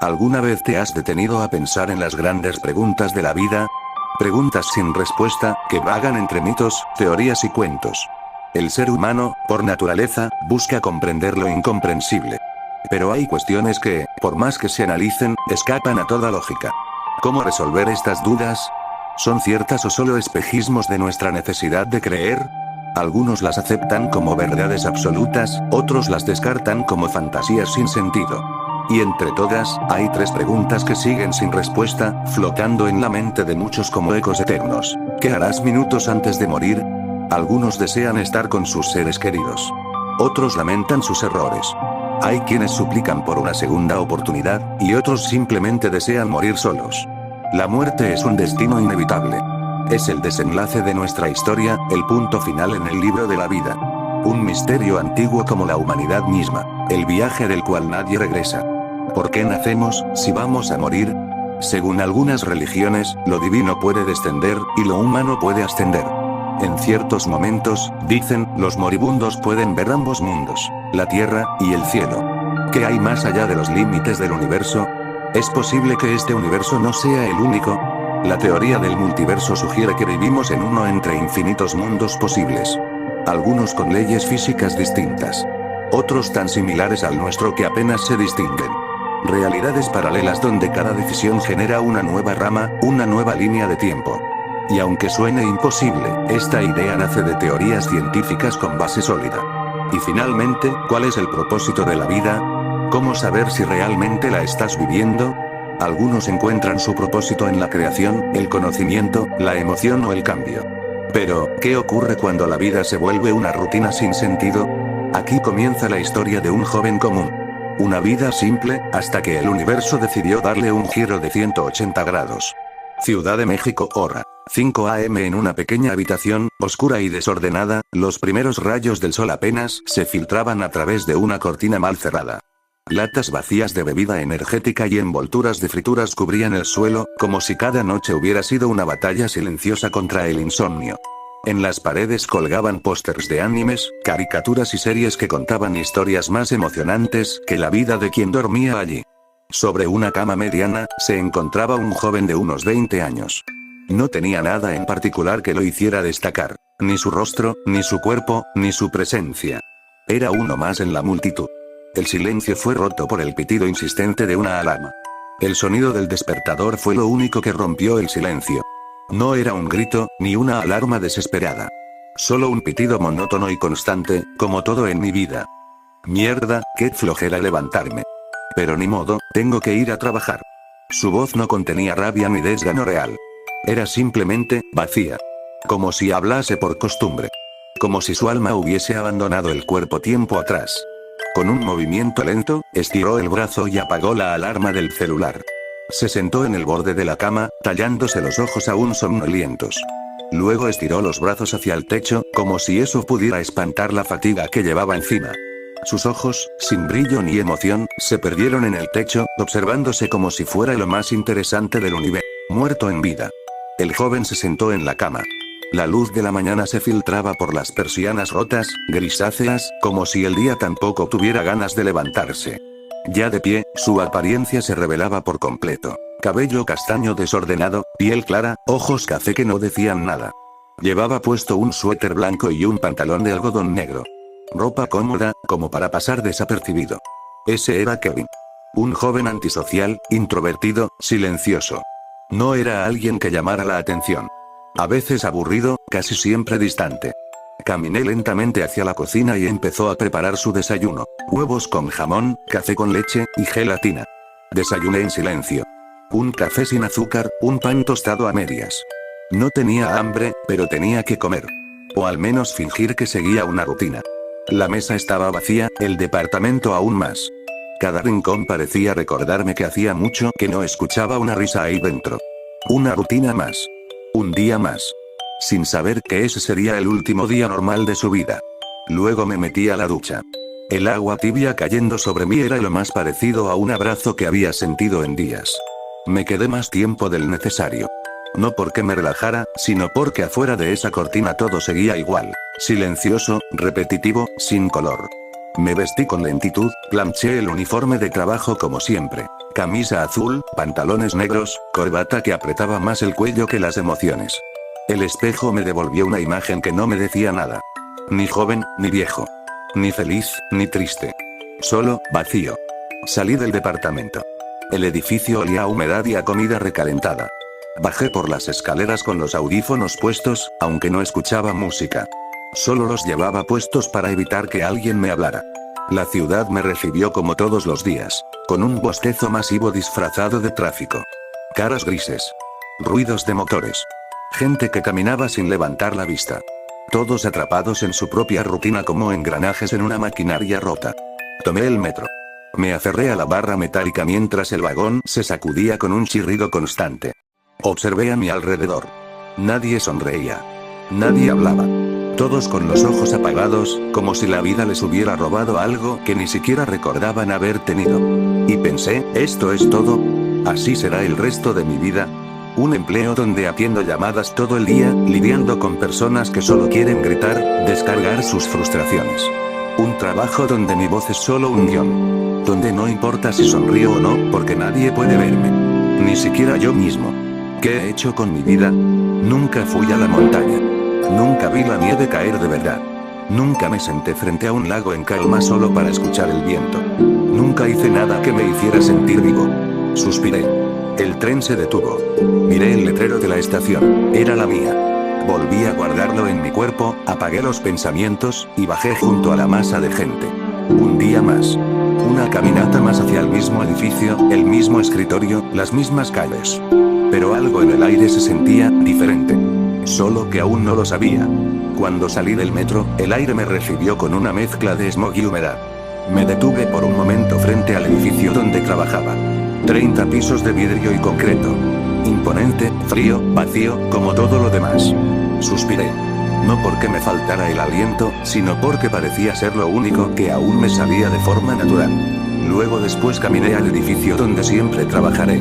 ¿Alguna vez te has detenido a pensar en las grandes preguntas de la vida? Preguntas sin respuesta, que vagan entre mitos, teorías y cuentos. El ser humano, por naturaleza, busca comprender lo incomprensible. Pero hay cuestiones que, por más que se analicen, escapan a toda lógica. ¿Cómo resolver estas dudas? ¿Son ciertas o solo espejismos de nuestra necesidad de creer? Algunos las aceptan como verdades absolutas, otros las descartan como fantasías sin sentido. Y entre todas, hay tres preguntas que siguen sin respuesta, flotando en la mente de muchos como ecos eternos. ¿Qué harás minutos antes de morir? Algunos desean estar con sus seres queridos. Otros lamentan sus errores. Hay quienes suplican por una segunda oportunidad, y otros simplemente desean morir solos. La muerte es un destino inevitable. Es el desenlace de nuestra historia, el punto final en el libro de la vida. Un misterio antiguo como la humanidad misma, el viaje del cual nadie regresa. ¿Por qué nacemos, si vamos a morir? Según algunas religiones, lo divino puede descender, y lo humano puede ascender. En ciertos momentos, dicen, los moribundos pueden ver ambos mundos, la tierra y el cielo. ¿Qué hay más allá de los límites del universo? ¿Es posible que este universo no sea el único? La teoría del multiverso sugiere que vivimos en uno entre infinitos mundos posibles. Algunos con leyes físicas distintas. Otros tan similares al nuestro que apenas se distinguen. Realidades paralelas donde cada decisión genera una nueva rama, una nueva línea de tiempo. Y aunque suene imposible, esta idea nace de teorías científicas con base sólida. Y finalmente, ¿cuál es el propósito de la vida? ¿Cómo saber si realmente la estás viviendo? Algunos encuentran su propósito en la creación, el conocimiento, la emoción o el cambio. Pero, ¿qué ocurre cuando la vida se vuelve una rutina sin sentido? Aquí comienza la historia de un joven común. Una vida simple, hasta que el universo decidió darle un giro de 180 grados. Ciudad de México, hora 5 a.m. En una pequeña habitación, oscura y desordenada, los primeros rayos del sol apenas se filtraban a través de una cortina mal cerrada. Latas vacías de bebida energética y envolturas de frituras cubrían el suelo, como si cada noche hubiera sido una batalla silenciosa contra el insomnio. En las paredes colgaban pósters de animes, caricaturas y series que contaban historias más emocionantes que la vida de quien dormía allí. Sobre una cama mediana, se encontraba un joven de unos 20 años. No tenía nada en particular que lo hiciera destacar. Ni su rostro, ni su cuerpo, ni su presencia. Era uno más en la multitud. El silencio fue roto por el pitido insistente de una alarma. El sonido del despertador fue lo único que rompió el silencio. No era un grito, ni una alarma desesperada. Solo un pitido monótono y constante, como todo en mi vida. Mierda, qué flojera levantarme. Pero ni modo, tengo que ir a trabajar. Su voz no contenía rabia ni desgano real. Era simplemente, vacía. Como si hablase por costumbre. Como si su alma hubiese abandonado el cuerpo tiempo atrás. Con un movimiento lento, estiró el brazo y apagó la alarma del celular. Se sentó en el borde de la cama, tallándose los ojos aún somnolientos. Luego estiró los brazos hacia el techo, como si eso pudiera espantar la fatiga que llevaba encima. Sus ojos, sin brillo ni emoción, se perdieron en el techo, observándose como si fuera lo más interesante del universo. Muerto en vida. El joven se sentó en la cama. La luz de la mañana se filtraba por las persianas rotas, grisáceas, como si el día tampoco tuviera ganas de levantarse. Ya de pie, su apariencia se revelaba por completo. Cabello castaño desordenado, piel clara, ojos café que no decían nada. Llevaba puesto un suéter blanco y un pantalón de algodón negro. Ropa cómoda, como para pasar desapercibido. Ese era Kevin. Un joven antisocial, introvertido, silencioso. No era alguien que llamara la atención. A veces aburrido, casi siempre distante. Caminé lentamente hacia la cocina y empezó a preparar su desayuno. Huevos con jamón, café con leche, y gelatina. Desayuné en silencio. Un café sin azúcar, un pan tostado a medias. No tenía hambre, pero tenía que comer. O al menos fingir que seguía una rutina. La mesa estaba vacía, el departamento aún más. Cada rincón parecía recordarme que hacía mucho que no escuchaba una risa ahí dentro. Una rutina más. Un día más. Sin saber que ese sería el último día normal de su vida. Luego me metí a la ducha. El agua tibia cayendo sobre mí era lo más parecido a un abrazo que había sentido en días. Me quedé más tiempo del necesario. No porque me relajara, sino porque afuera de esa cortina todo seguía igual. Silencioso, repetitivo, sin color. Me vestí con lentitud, planché el uniforme de trabajo como siempre. Camisa azul, pantalones negros, corbata que apretaba más el cuello que las emociones. El espejo me devolvió una imagen que no me decía nada. Ni joven, ni viejo. Ni feliz, ni triste. Solo, vacío. Salí del departamento. El edificio olía a humedad y a comida recalentada. Bajé por las escaleras con los audífonos puestos, aunque no escuchaba música. Solo los llevaba puestos para evitar que alguien me hablara. La ciudad me recibió como todos los días, con un bostezo masivo disfrazado de tráfico. Caras grises. Ruidos de motores. Gente que caminaba sin levantar la vista. Todos atrapados en su propia rutina como engranajes en una maquinaria rota. Tomé el metro. Me aferré a la barra metálica mientras el vagón se sacudía con un chirrido constante. Observé a mi alrededor. Nadie sonreía. Nadie hablaba. Todos con los ojos apagados, como si la vida les hubiera robado algo que ni siquiera recordaban haber tenido. Y pensé, ¿esto es todo? ¿Así será el resto de mi vida? Un empleo donde atiendo llamadas todo el día, lidiando con personas que solo quieren gritar, descargar sus frustraciones. Un trabajo donde mi voz es solo un guión. Donde no importa si sonrío o no, porque nadie puede verme. Ni siquiera yo mismo. ¿Qué he hecho con mi vida? Nunca fui a la montaña. Nunca vi la nieve caer de verdad. Nunca me senté frente a un lago en calma solo para escuchar el viento. Nunca hice nada que me hiciera sentir vivo. Suspiré. El tren se detuvo. Miré el letrero de la estación. Era la mía. Volví a guardarlo en mi cuerpo, apagué los pensamientos, y bajé junto a la masa de gente. Un día más. Una caminata más hacia el mismo edificio, el mismo escritorio, las mismas calles. Pero algo en el aire se sentía diferente. Solo que aún no lo sabía. Cuando salí del metro, el aire me recibió con una mezcla de smog y humedad. Me detuve por un momento frente al edificio donde trabajaba. 30 pisos de vidrio y concreto. Imponente, frío, vacío, como todo lo demás. Suspiré. No porque me faltara el aliento, sino porque parecía ser lo único que aún me salía de forma natural. Luego después caminé al edificio donde siempre trabajaré.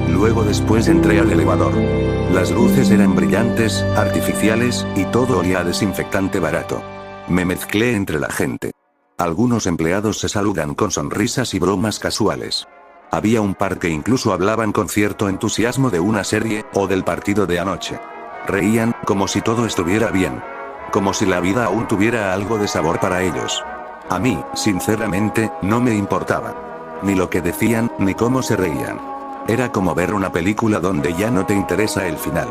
Luego después entré al elevador. Las luces eran brillantes, artificiales, y todo olía a desinfectante barato. Me mezclé entre la gente. Algunos empleados se saludan con sonrisas y bromas casuales. Había un par que incluso hablaban con cierto entusiasmo de una serie, o del partido de anoche. Reían, como si todo estuviera bien. Como si la vida aún tuviera algo de sabor para ellos. A mí, sinceramente, no me importaba. Ni lo que decían, ni cómo se reían. Era como ver una película donde ya no te interesa el final.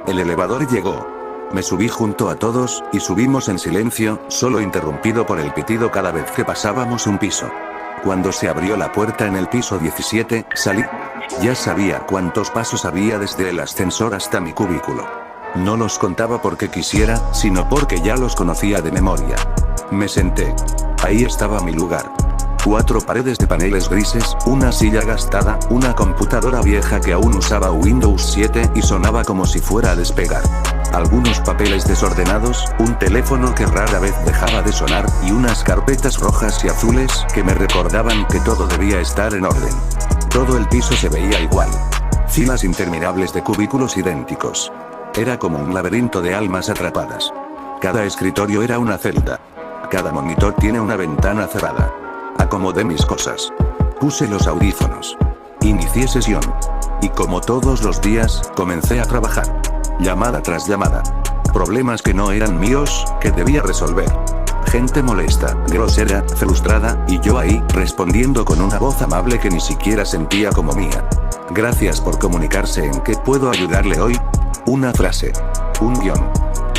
El elevador llegó. Me subí junto a todos, y subimos en silencio, solo interrumpido por el pitido cada vez que pasábamos un piso. Cuando se abrió la puerta en el piso 17, salí. Ya sabía cuántos pasos había desde el ascensor hasta mi cubículo. No los contaba porque quisiera, sino porque ya los conocía de memoria. Me senté. Ahí estaba mi lugar. 4 paredes de paneles grises, una silla gastada, una computadora vieja que aún usaba Windows 7 y sonaba como si fuera a despegar. Algunos papeles desordenados, un teléfono que rara vez dejaba de sonar, y unas carpetas rojas y azules que me recordaban que todo debía estar en orden. Todo el piso se veía igual. Filas interminables de cubículos idénticos. Era como un laberinto de almas atrapadas. Cada escritorio era una celda. Cada monitor tiene una ventana cerrada. Acomodé mis cosas. Puse los audífonos. Inicié sesión. Y como todos los días, comencé a trabajar. Llamada tras llamada. Problemas que no eran míos, que debía resolver. Gente molesta, grosera, frustrada, y yo ahí, respondiendo con una voz amable que ni siquiera sentía como mía. Gracias por comunicarse. ¿En qué puedo ayudarle hoy? Una frase. Un guión.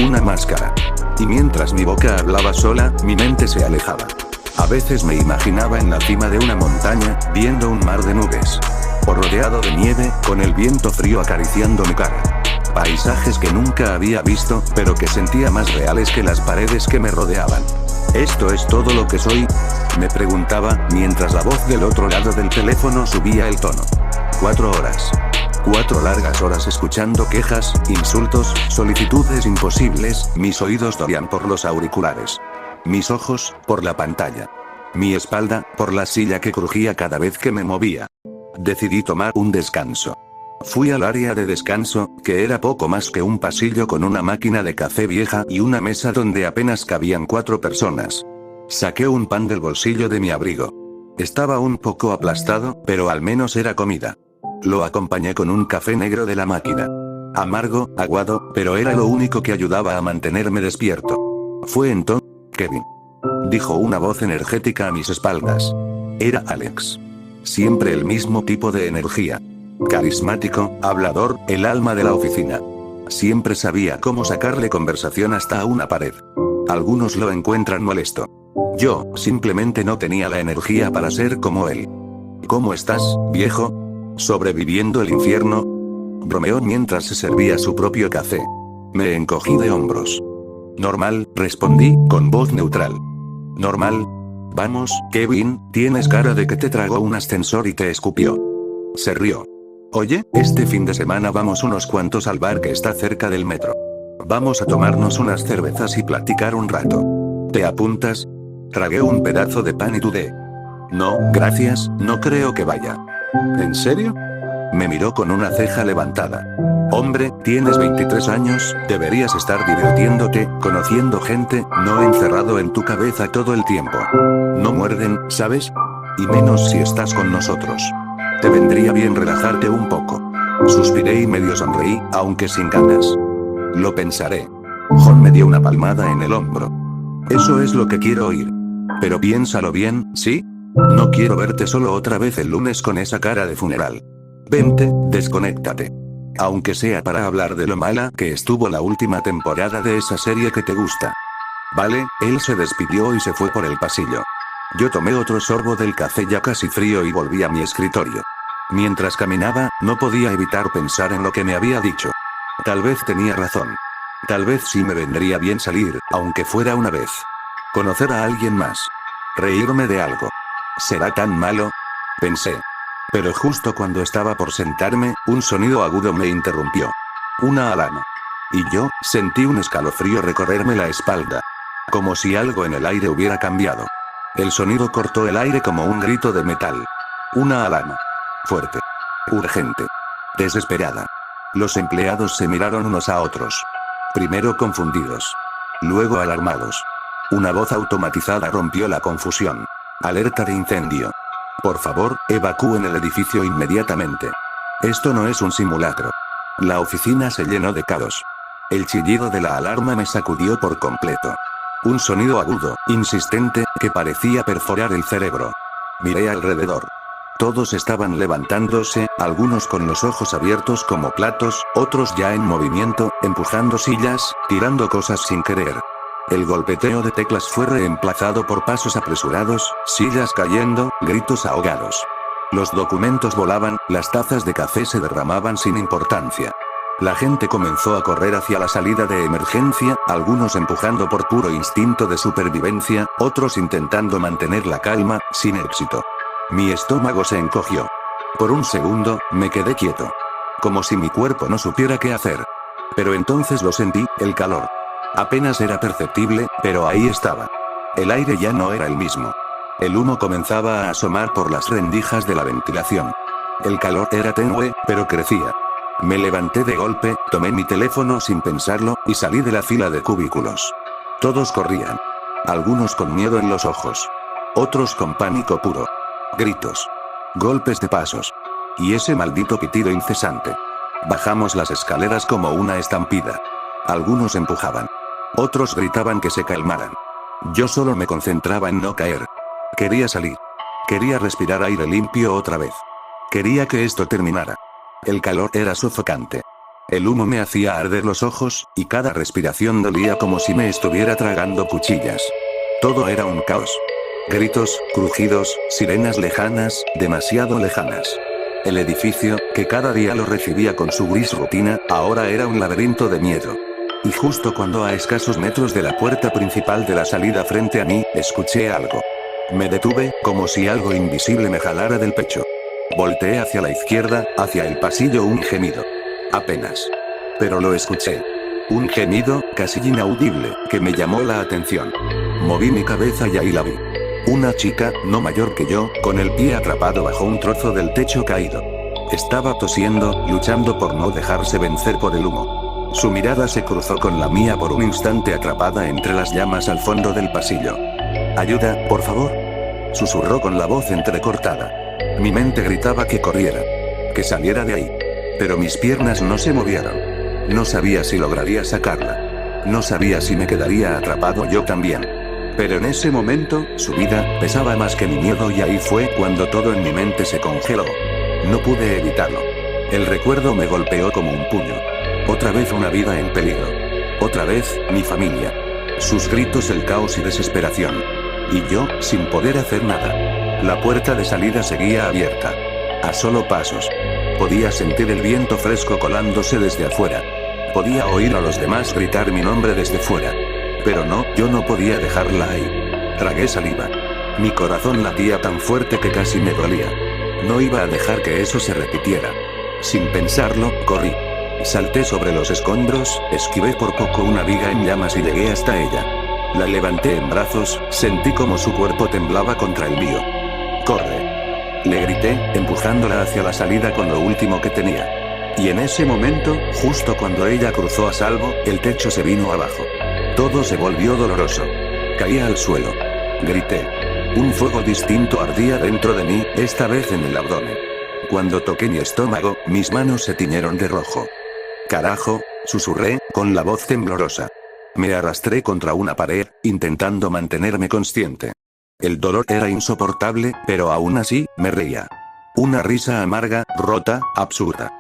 Una máscara. Y mientras mi boca hablaba sola, mi mente se alejaba. A veces me imaginaba en la cima de una montaña, viendo un mar de nubes. O rodeado de nieve, con el viento frío acariciando mi cara. Paisajes que nunca había visto, pero que sentía más reales que las paredes que me rodeaban. ¿Esto es todo lo que soy?, me preguntaba, mientras la voz del otro lado del teléfono subía el tono. 4 horas. 4 largas horas escuchando quejas, insultos, solicitudes imposibles. Mis oídos dolían por los auriculares. Mis ojos, por la pantalla. Mi espalda, por la silla que crujía cada vez que me movía. Decidí tomar un descanso. Fui al área de descanso, que era poco más que un pasillo con una máquina de café vieja y una mesa donde apenas cabían 4 personas. Saqué un pan del bolsillo de mi abrigo. Estaba un poco aplastado, pero al menos era comida. Lo acompañé con un café negro de la máquina. Amargo, aguado, pero era lo único que ayudaba a mantenerme despierto. Fue entonces, Kevin. Dijo una voz energética a mis espaldas. Era Alex. Siempre el mismo tipo de energía. Carismático, hablador, el alma de la oficina. Siempre sabía cómo sacarle conversación hasta a una pared. Algunos lo encuentran molesto. Yo, simplemente no tenía la energía para ser como él. ¿Cómo estás, viejo? ¿Sobreviviendo el infierno? Bromeó mientras se servía su propio café. Me encogí de hombros. Normal, respondí, con voz neutral. Normal. Vamos, Kevin, tienes cara de que te tragó un ascensor y te escupió. Se rió. Oye, este fin de semana vamos unos cuantos al bar que está cerca del metro. Vamos a tomarnos unas cervezas y platicar un rato. ¿Te apuntas? Tragué un pedazo de pan y dudé. No, gracias, no creo que vaya. ¿En serio? Me miró con una ceja levantada. Hombre, tienes 23 años, deberías estar divirtiéndote, conociendo gente, no encerrado en tu cabeza todo el tiempo. No muerden, ¿sabes? Y menos si estás con nosotros. Te vendría bien relajarte un poco. Suspiré y medio sonreí, aunque sin ganas. Lo pensaré. John me dio una palmada en el hombro. Eso es lo que quiero oír. Pero piénsalo bien, ¿sí? No quiero verte solo otra vez el lunes con esa cara de funeral. Vente, desconéctate. Aunque sea para hablar de lo mala que estuvo la última temporada de esa serie que te gusta. Vale, él se despidió y se fue por el pasillo. Yo tomé otro sorbo del café ya casi frío y volví a mi escritorio. Mientras caminaba, no podía evitar pensar en lo que me había dicho. Tal vez tenía razón. Tal vez sí me vendría bien salir, aunque fuera una vez. Conocer a alguien más. Reírme de algo. ¿Será tan malo? Pensé. Pero justo cuando estaba por sentarme, un sonido agudo me interrumpió. Una alarma. Y yo, sentí un escalofrío recorrerme la espalda. Como si algo en el aire hubiera cambiado. El sonido cortó el aire como un grito de metal. Una alarma. Fuerte. Urgente. Desesperada. Los empleados se miraron unos a otros. Primero confundidos. Luego alarmados. Una voz automatizada rompió la confusión. Alerta de incendio. Por favor, evacúen el edificio inmediatamente. Esto no es un simulacro. La oficina se llenó de caos. El chillido de la alarma me sacudió por completo. Un sonido agudo, insistente, que parecía perforar el cerebro. Miré alrededor. Todos estaban levantándose, algunos con los ojos abiertos como platos, otros ya en movimiento, empujando sillas, tirando cosas sin querer. El golpeteo de teclas fue reemplazado por pasos apresurados, sillas cayendo, gritos ahogados. Los documentos volaban, las tazas de café se derramaban sin importancia. La gente comenzó a correr hacia la salida de emergencia, algunos empujando por puro instinto de supervivencia, otros intentando mantener la calma, sin éxito. Mi estómago se encogió. Por un segundo, me quedé quieto. Como si mi cuerpo no supiera qué hacer. Pero entonces lo sentí, el calor. Apenas era perceptible, pero ahí estaba. El aire ya no era el mismo. El humo comenzaba a asomar por las rendijas de la ventilación. El calor era tenue, pero crecía. Me levanté de golpe, tomé mi teléfono sin pensarlo, y salí de la fila de cubículos. Todos corrían. Algunos con miedo en los ojos. Otros con pánico puro. Gritos. Golpes de pasos. Y ese maldito pitido incesante. Bajamos las escaleras como una estampida. Algunos empujaban. Otros gritaban que se calmaran. Yo solo me concentraba en no caer. Quería salir. Quería respirar aire limpio otra vez. Quería que esto terminara. El calor era sofocante. El humo me hacía arder los ojos, y cada respiración dolía como si me estuviera tragando cuchillas. Todo era un caos. Gritos, crujidos, sirenas lejanas, demasiado lejanas. El edificio, que cada día lo recibía con su gris rutina, ahora era un laberinto de miedo. Y justo cuando a escasos metros de la puerta principal de la salida frente a mí, escuché algo. Me detuve, como si algo invisible me jalara del pecho. Volteé hacia la izquierda, hacia el pasillo, un gemido. Apenas. Pero lo escuché. Un gemido, casi inaudible, que me llamó la atención. Moví mi cabeza y ahí la vi. Una chica, no mayor que yo, con el pie atrapado bajo un trozo del techo caído. Estaba tosiendo, luchando por no dejarse vencer por el humo. Su mirada se cruzó con la mía por un instante, atrapada entre las llamas al fondo del pasillo. Ayuda, por favor. Susurró con la voz entrecortada. Mi mente gritaba que corriera. Que saliera de ahí. Pero mis piernas no se movieron. No sabía si lograría sacarla. No sabía si me quedaría atrapado yo también. Pero en ese momento, su vida pesaba más que mi miedo y ahí fue cuando todo en mi mente se congeló. No pude evitarlo. El recuerdo me golpeó como un puño. Otra vez una vida en peligro. Otra vez, mi familia. Sus gritos, el caos y desesperación. Y yo, sin poder hacer nada. La puerta de salida seguía abierta. A solo pasos. Podía sentir el viento fresco colándose desde afuera. Podía oír a los demás gritar mi nombre desde fuera. Pero no, yo no podía dejarla ahí. Tragué saliva. Mi corazón latía tan fuerte que casi me dolía. No iba a dejar que eso se repitiera. Sin pensarlo, corrí. Salté sobre los escombros, esquivé por poco una viga en llamas y llegué hasta ella. La levanté en brazos, sentí como su cuerpo temblaba contra el mío. ¡Corre!, le grité, empujándola hacia la salida con lo último que tenía. Y en ese momento, justo cuando ella cruzó a salvo, el techo se vino abajo. Todo se volvió doloroso. Caí al suelo. Grité. Un fuego distinto ardía dentro de mí, esta vez en el abdomen. Cuando toqué mi estómago, mis manos se tiñeron de rojo. «Carajo», susurré, con la voz temblorosa. Me arrastré contra una pared, intentando mantenerme consciente. El dolor era insoportable, pero aún así, me reía. Una risa amarga, rota, absurda.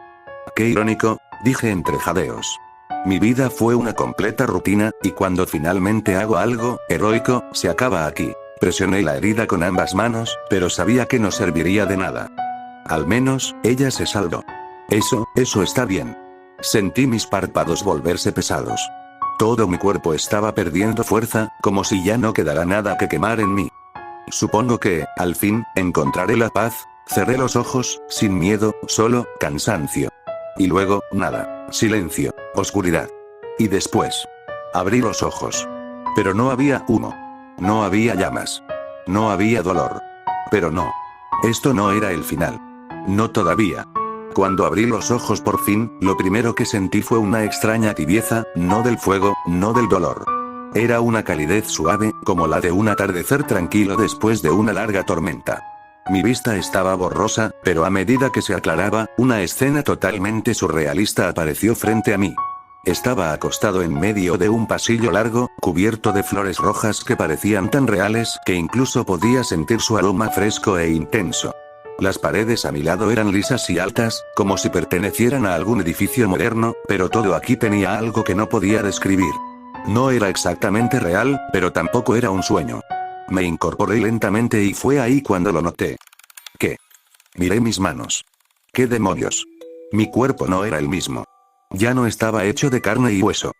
«Qué irónico», dije entre jadeos. Mi vida fue una completa rutina, y cuando finalmente hago algo heroico, se acaba aquí. Presioné la herida con ambas manos, pero sabía que no serviría de nada. Al menos, ella se salvó. Eso está bien. Sentí mis párpados volverse pesados. Todo mi cuerpo estaba perdiendo fuerza, como si ya no quedara nada que quemar en mí. Supongo que, al fin, encontraré la paz. Cerré los ojos, sin miedo, solo cansancio. Y luego, nada, silencio, oscuridad. Y después, abrí los ojos. Pero no había humo. No había llamas. No había dolor. Pero no. Esto no era el final. No todavía. Cuando abrí los ojos por fin, lo primero que sentí fue una extraña tibieza, no del fuego, no del dolor. Era una calidez suave, como la de un atardecer tranquilo después de una larga tormenta. Mi vista estaba borrosa, pero a medida que se aclaraba, una escena totalmente surrealista apareció frente a mí. Estaba acostado en medio de un pasillo largo, cubierto de flores rojas que parecían tan reales que incluso podía sentir su aroma fresco e intenso. Las paredes a mi lado eran lisas y altas, como si pertenecieran a algún edificio moderno, pero todo aquí tenía algo que no podía describir. No era exactamente real, pero tampoco era un sueño. Me incorporé lentamente y fue ahí cuando lo noté. ¿Qué? Miré mis manos. ¿Qué demonios? Mi cuerpo no era el mismo. Ya no estaba hecho de carne y hueso.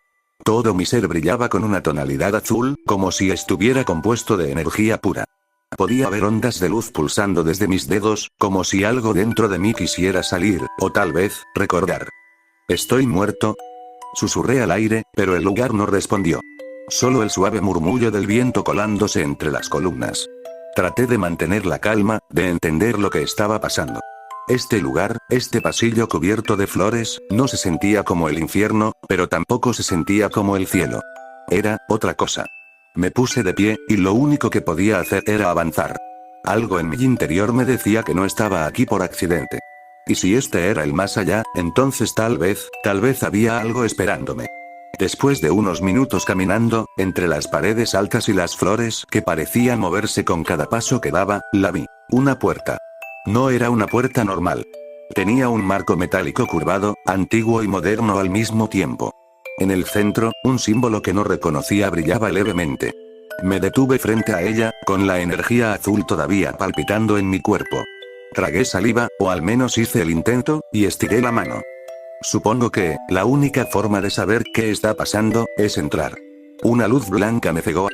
Todo mi ser brillaba con una tonalidad azul, como si estuviera compuesto de energía pura. Podía ver ondas de luz pulsando desde mis dedos, como si algo dentro de mí quisiera salir, o tal vez, recordar. ¿Estoy muerto?, susurré al aire, pero el lugar no respondió. Solo el suave murmullo del viento colándose entre las columnas. Traté de mantener la calma, de entender lo que estaba pasando. Este lugar, este pasillo cubierto de flores, no se sentía como el infierno, pero tampoco se sentía como el cielo. Era otra cosa. Me puse de pie, y lo único que podía hacer era avanzar. Algo en mi interior me decía que no estaba aquí por accidente. Y si este era el más allá, entonces tal vez había algo esperándome. Después de unos minutos caminando, entre las paredes altas y las flores que parecían moverse con cada paso que daba, la vi. Una puerta. No era una puerta normal. Tenía un marco metálico curvado, antiguo y moderno al mismo tiempo. En el centro, un símbolo que no reconocía brillaba levemente. Me detuve frente a ella, con la energía azul todavía palpitando en mi cuerpo. Tragué saliva, o al menos hice el intento, y estiré la mano. Supongo que, la única forma de saber qué está pasando, es entrar. Una luz blanca me cegó.